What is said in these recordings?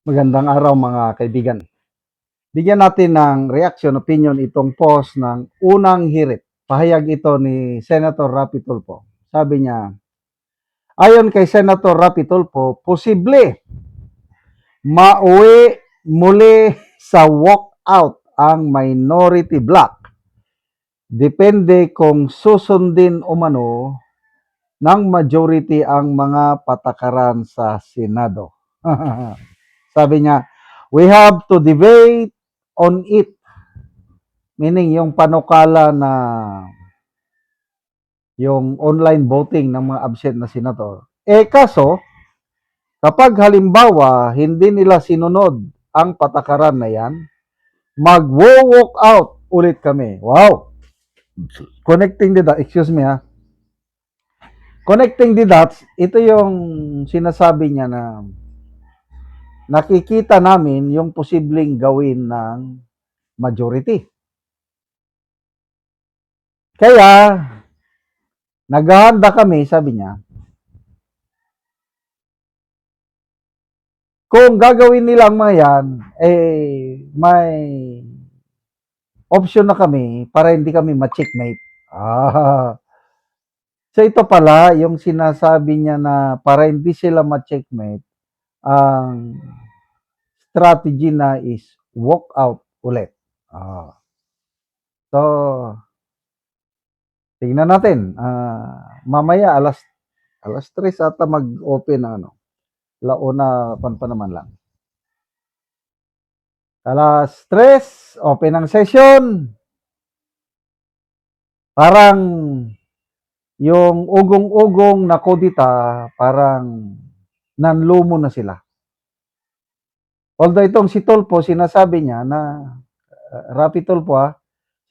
Magandang araw mga kaibigan. Bigyan natin ng reaction, opinion itong post ng unang hirit. Pahayag ito ni Senator Rapi Tulfo. Sabi niya, ayon kay Senator Rapi Tulfo, posible mauwi muli sa walkout ang minority bloc. Depende kung susundin umano ng majority ang mga patakaran sa Senado. Sabi niya, we have to debate on it. Meaning yung panukala na yung online voting ng mga absent na senador. Kaso, kapag halimbawa hindi nila sinunod ang patakaran na yan, mag-walk out ulit kami. Wow! Connecting the dots, excuse me ha. Connecting the dots, ito yung sinasabi niya na nakikita namin yung posibleng gawin ng majority. Kaya, naghahanda kami, sabi niya, kung gagawin nila ang mga yan, may option na kami para hindi kami ma-checkmate. So ito pala, yung sinasabi niya na para hindi sila ma-checkmate, ang strategy na is walk out ulit. So, tingnan natin. Mamaya alas 3 ata mag-open na launa pa naman lang. Alas 3, open ang session. Parang yung ugong-ugong na kodita, parang nanlumo na sila. Although itong si Tulfo, sinasabi niya na, Rapi Tulfo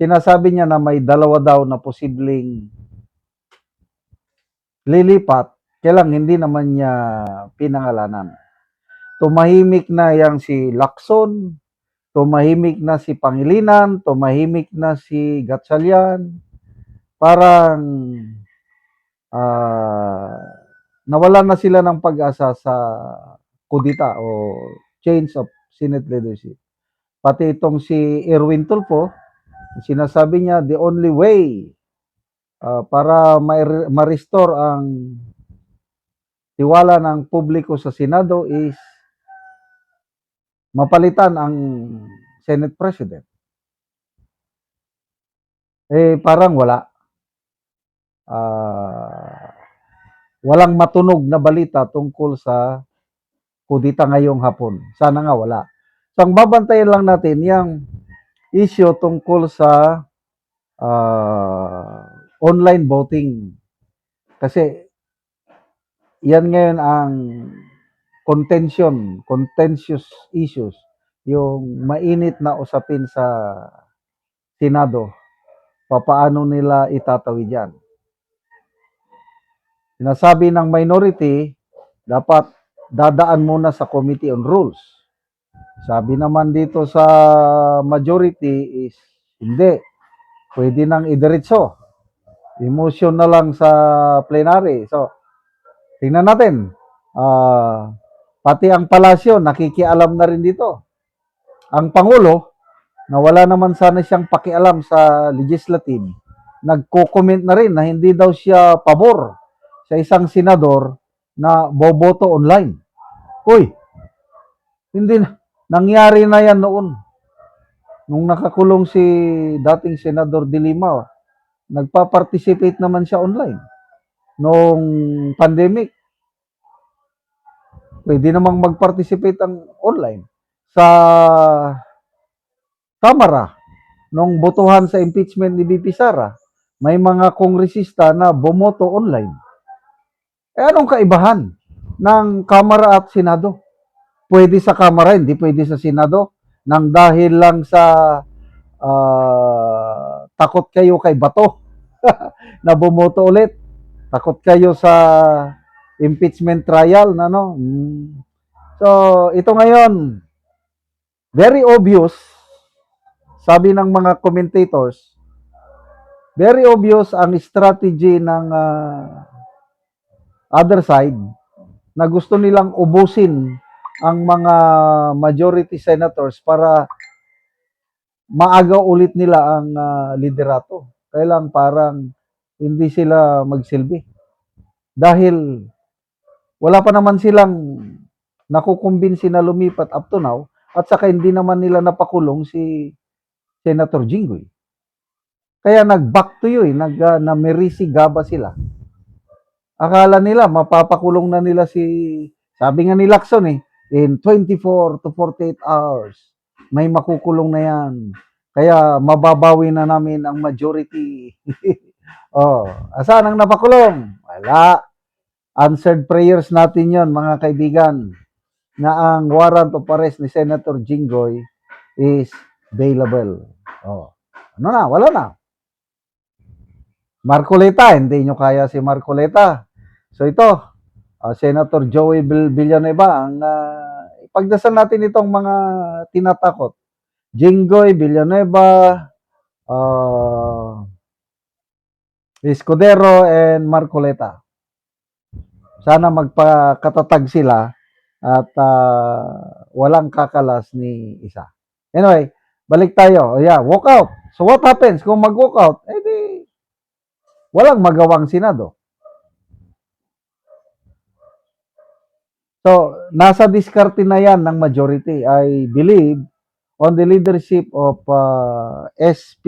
sinasabi niya na may dalawa daw na posibleng lilipat, kailang hindi naman niya pinangalanan. Tumahimik na yang si Lacson, tumahimik na si Pangilinan, tumahimik na si Gatchalian. Parang nawalan na sila ng pag-asa sa kudita o change of Senate leadership. Pati itong si Erwin Tulfo, sinasabi niya the only way para ma-restore ang tiwala ng publiko sa Senado is mapalitan ang Senate President. Parang wala. Walang matunog na balita tungkol sa kudita ngayong hapon. Sana nga wala. So, ang babantayan lang natin yung issue tungkol sa online voting. Kasi yan ngayon ang contentious issues, yung mainit na usapin sa Senado. Papaano nila itatawid yan? Sinasabi ng minority, dapat dadaan muna sa Committee on Rules. Sabi naman dito sa majority is, hindi. Pwede nang idiretso. Emotion na lang sa plenary. So, tingnan natin. Pati ang palasyo, nakikialam na rin dito. Ang Pangulo, na wala naman sana siyang pakialam sa legislative, nagko-comment na rin na hindi daw siya pabor sa isang senador na boboto online. Uy, hindi na. Nangyari na yan noon. Nung nakakulong si dating Senador De Lima, nagpa-participate naman siya online. Noong pandemic, pwede namang mag-participate ang online. Sa Kamara, nung botohan sa impeachment ni BP Sara, may mga kongresista na bumoto online. Anong kaibahan ng Kamara at Senado? Pwede sa Kamara, hindi pwede sa Senado, nang dahil lang sa takot kayo kay Bato na bumoto ulit. Takot kayo sa impeachment trial na So, ito ngayon, very obvious, sabi ng mga commentators, very obvious ang strategy ng other side na gusto nilang ubusin ang mga majority senators para maagaw ulit nila ang liderato. Kaya lang parang hindi sila magsilbi. Dahil wala pa naman silang nakukumbinsi na lumipat up to now at saka hindi naman nila napakulong si Senator Jinggoy. Kaya nag-back to you namerisi gaba sila. Akala nila mapapakulong na nila sabi nga ni Lacson in 24 to 48 hours, may makukulong na yan. Kaya mababawi na namin ang majority. Asan ang napakulong? Wala. Answered prayers natin yon mga kaibigan, na ang warrant of arrest ni Senator Jinggoy is bailable. Ano na? Wala na. Marcoleta, hindi nyo kaya si Marcoleta. So ito, Senator Joey Villanueva, ang ipagdasal natin itong mga tinatakot. Jinggoy, Villanueva, Escudero, and Marcoleta. Sana magpakatatag sila at walang kakalas ni isa. Anyway, balik tayo. Walk out. So what happens kung mag-walk out? Walang magawang Senado. So, nasa diskarte na yan ng majority. I believe on the leadership of SP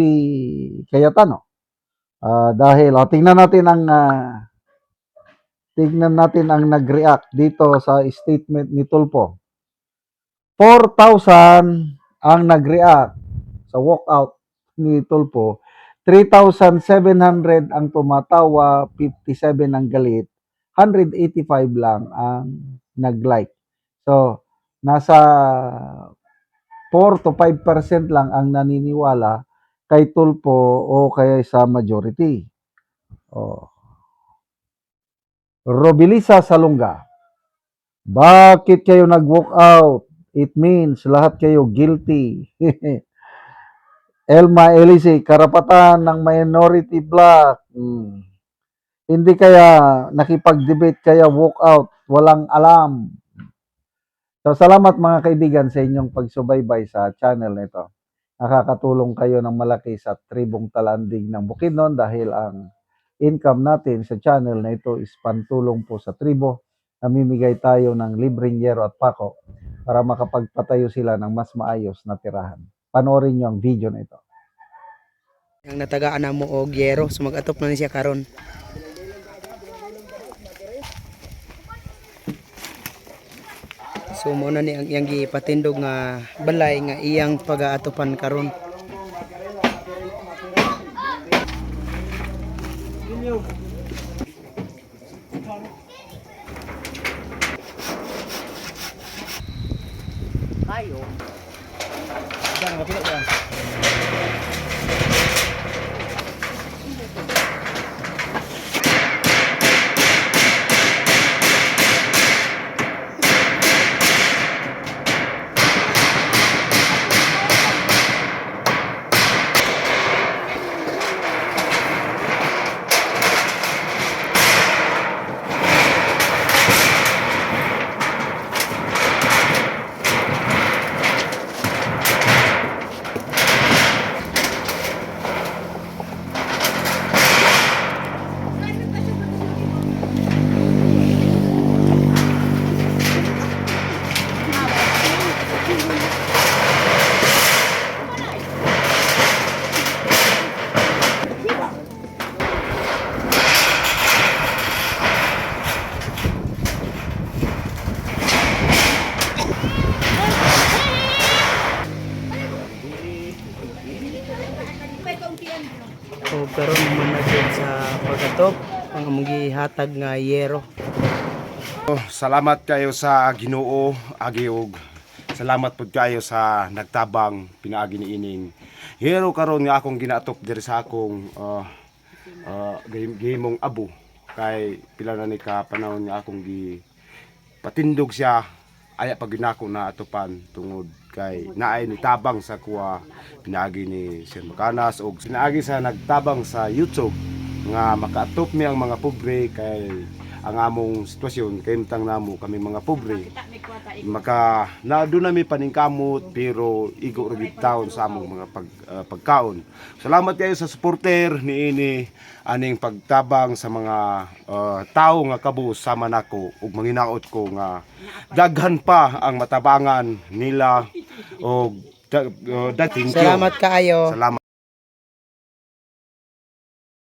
Cayetano. Dahil, tingnan natin ang nag-react dito sa statement ni Tulfo. 4,000 ang nag-react sa walkout ni Tulfo. 3,700 ang tumatawa, 57 ang galit, 185 lang ang nag-like. So, nasa 4 to 5% lang ang naniniwala kay Tulfo o kaya sa majority. Robilisa Salunga, bakit kayo nag-walk out? It means lahat kayo guilty. Elma Elise, karapatan ng minority black. Hindi kaya nakipag-debate kaya walk out, walang alam. So salamat mga kaibigan sa inyong pagsubaybay sa channel nito. Nakakatulong kayo ng malaki sa tribong talandig ng Bukidnon dahil ang income natin sa channel na ito is pantulong po sa tribo. Namimigay tayo ng libreng yero at pako para makapagpatayo sila ng mas maayos na tirahan. Panoorin nyo ang video na ito. Ang natagaan na mo og yero, so mag-atop na siya karon. So mo na ni ang iyang gipatindog nga balay nga iyang pag-aatopan karon. Ayo. Jangan mapilot ya. So karon naman na jud sa pagkatop ang among gihatag nga yero. Salamat kayo sa Ginoo, agiog. Salamat pud kayo sa nagtabang pinaagi niining hero karon nga akong ginaatop diri sa akong gihimong abo kay pila na ni ka panahon nga akong patindog siya aya pag ginako na atupan tungod kay naay ni tabang sa kuha pinaagi ni Sir Makanas og pinaagi sa nagtabang sa YouTube nga makaatop mi ang mga pobre kay ang among sitwasyon kay mutang namo kami mga pobre maka na doon nami paningkamot pero igo ra gid taon sa among mga pagkaon. Salamat kayo sa supporter niini aning pagtabang sa mga tao nga kabuos sama nako ug manginaot ko nga daghan pa ang matabangan nila og dating Salamat kaayo. Salamat